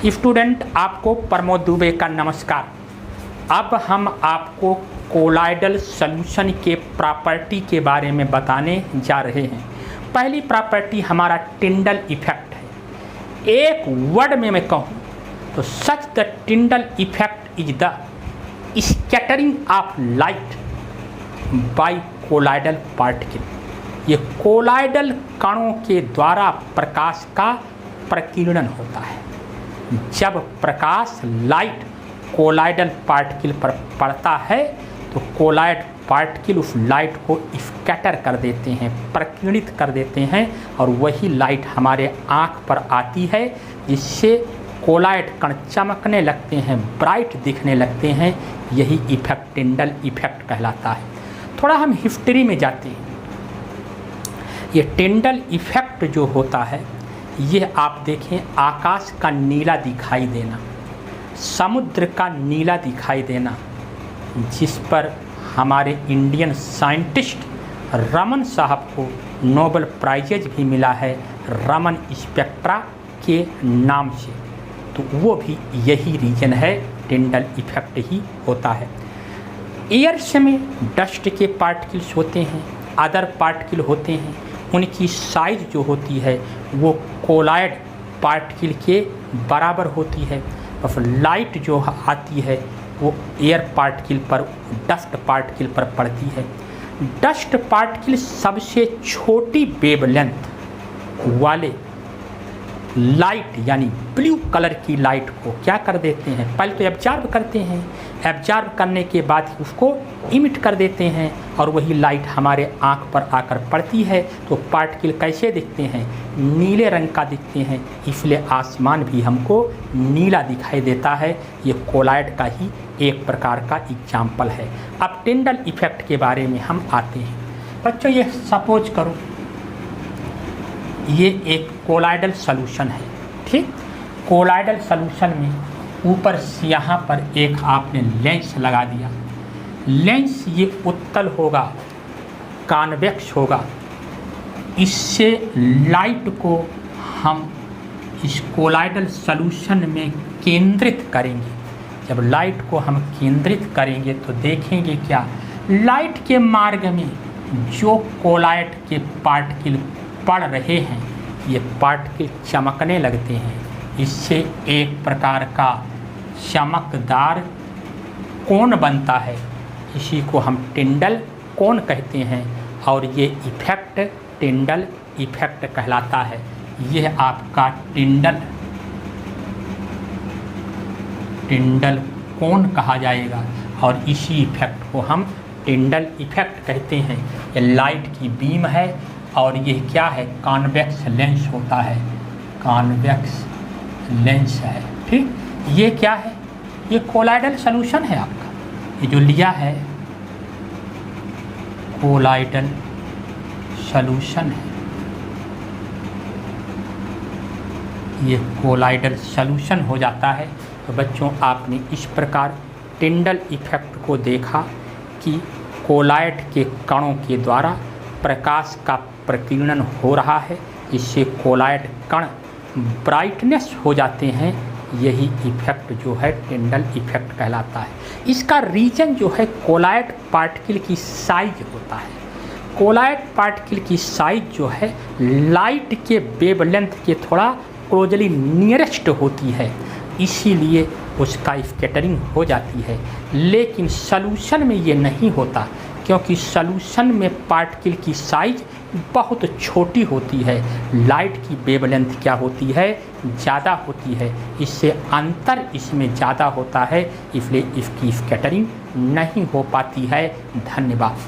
Student, आपको प्रमोद दुबे का नमस्कार। अब हम आपको कोलाइडल सॉल्यूशन के प्रॉपर्टी के बारे में बताने जा रहे हैं। पहली प्रॉपर्टी हमारा टिंडल इफेक्ट है। एक वर्ड में मैं कहूँ तो सच the Tyndall effect is the scattering of light by colloidal particle. ये कोलाइडल कणों के द्वारा प्रकाश का प्रकीर्णन होता है। जब प्रकाश लाइट कोलाइडल पार्टिकल पर पड़ता है तो कोलाइड पार्टिकल उस लाइट को स्कैटर कर देते हैं, प्रकीर्णित कर देते हैं, और वही लाइट हमारे आँख पर आती है, जिससे कोलाइड कण चमकने लगते हैं, ब्राइट दिखने लगते हैं। यही इफेक्ट टिंडल इफेक्ट कहलाता है। थोड़ा हम हिस्ट्री में जाते हैं। ये टिंडल इफेक्ट जो होता है, ये आप देखें, आकाश का नीला दिखाई देना, समुद्र का नीला दिखाई देना, जिस पर हमारे इंडियन साइंटिस्ट रमन साहब को नोबेल प्राइजेज भी मिला है, रमन स्पेक्ट्रा के नाम से। तो वो भी यही रीजन है, टिंडल इफेक्ट ही होता है। एयर्स में डस्ट के पार्टिकल्स होते हैं, अदर पार्टिकल होते हैं, उनकी साइज जो होती है वो कोलाइड पार्टिकल के बराबर होती है। और लाइट जो आती है वो एयर पार्टिकल पर, डस्ट पार्टिकल पर पड़ती है। डस्ट पार्टिकल सबसे छोटी वेवलेंथ वाले लाइट यानी ब्लू कलर की लाइट को क्या कर देते हैं, पहले तो एब्जॉर्ब करते हैं, एब्जॉर्ब करने के बाद उसको इमिट कर देते हैं, और वही लाइट हमारे आँख पर आकर पड़ती है तो पार्टिकल कैसे दिखते हैं, नीले रंग का दिखते हैं। इसलिए आसमान भी हमको नीला दिखाई देता है। ये कोलाइड का ही एक प्रकार का एग्जाम्पल है। अब टिंडल इफेक्ट के बारे में हम आते हैं। बच्चों, ये सपोज करो ये एक कोलाइडल सॉल्यूशन है, ठीक। कोलाइडल सॉल्यूशन में ऊपर से यहाँ पर एक आपने लेंस लगा दिया। लेंस ये उत्तल होगा, कॉन्वेक्स होगा। इससे लाइट को हम इस कोलाइडल सॉल्यूशन में केंद्रित करेंगे। जब लाइट को हम केंद्रित करेंगे तो देखेंगे क्या, लाइट के मार्ग में जो कोलाइड के पार्टिकल पड़ रहे हैं, ये पार्टिकल चमकने लगते हैं। इससे एक प्रकार का चमकदार कोण बनता है, इसी को हम टिंडल कोण कहते हैं, और ये इफेक्ट टिंडल इफेक्ट कहलाता है। यह आपका टिंडल कोण कहा जाएगा, और इसी इफेक्ट को हम टिंडल इफेक्ट कहते हैं। ये लाइट की बीम है, और ये क्या है, कॉन्वेक्स लेंस होता है, कॉन्वेक्स लेंस है, ठीक। ये क्या है, ये कोलाइडल सॉल्यूशन है आपका। ये जो लिया है कोलाइडल सॉल्यूशन है, ये कोलाइडल सॉल्यूशन हो जाता है। तो बच्चों, आपने इस प्रकार टिंडल इफेक्ट को देखा कि कोलाइड के कणों के द्वारा प्रकाश का प्रकीर्णन हो रहा है, इससे कोलाइड कण ब्राइटनेस हो जाते हैं। यही इफेक्ट जो है टिंडल इफेक्ट कहलाता है। इसका रीजन जो है कोलाइड पार्टिकल की साइज होता है। कोलाइड पार्टिकल की साइज जो है लाइट के वेवलेंथ के थोड़ा क्लोजली नियरेस्ट होती है, इसीलिए उसका स्कैटरिंग हो जाती है। लेकिन सॉल्यूशन में ये नहीं होता, क्योंकि सॉल्यूशन में पार्टिकल की साइज बहुत छोटी होती है, लाइट की वेवलेंथ क्या होती है, ज़्यादा होती है। इससे अंतर इसमें ज़्यादा होता है, इसलिए इसकी स्कैटरिंग नहीं हो पाती है। धन्यवाद।